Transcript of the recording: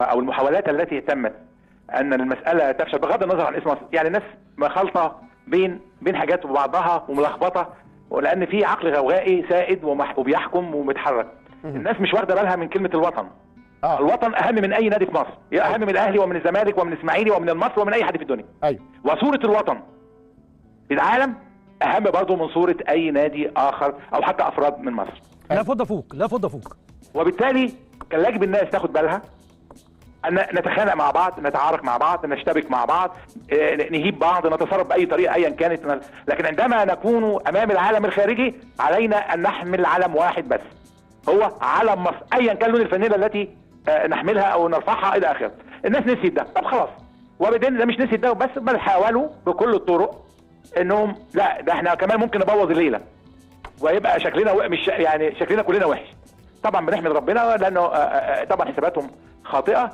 او المحاولات التي تمت ان المساله تفشل بغض النظر عن اسم مصر، يعني الناس مخلطه بين حاجات وبعضها وملخبطه، ولان في عقل غوغائي سائد وبيحكم ومتحرك. الناس مش واخده بالها من كلمه الوطن. الوطن اهم من اي نادي في مصر، اهم من الاهلي ومن الزمالك ومن الاسماعيلي ومن المصري ومن اي حد في الدنيا. ايوه. وصوره الوطن في العالم اهم برضه من صوره اي نادي اخر او حتى افراد من مصر. لا فض فوق، لا فض فوق. وبالتالي كان يجب الناس تاخد بالها ان نتخانق مع بعض، نتعارك مع بعض، نشتبك مع بعض، نهيب بعض، نتصرف باي طريقه ايا كانت، لكن عندما نكون امام العالم الخارجي علينا ان نحمل علم واحد بس، هو علم مصر، ايا كان لون الفانيله التي نحملها او نرفعها الى اخره. الناس نسيت ده، طب خلاص. وبعدين ده مش نسيت ده بس، بل حاولوا بكل الطرق انهم لا ده احنا كمان ممكن نبوظ الليله ويبقى شكلنا مش يعني شكلنا كلنا وحش. طبعا بنحمد ربنا لانه طبعا حساباتهم خاطئه،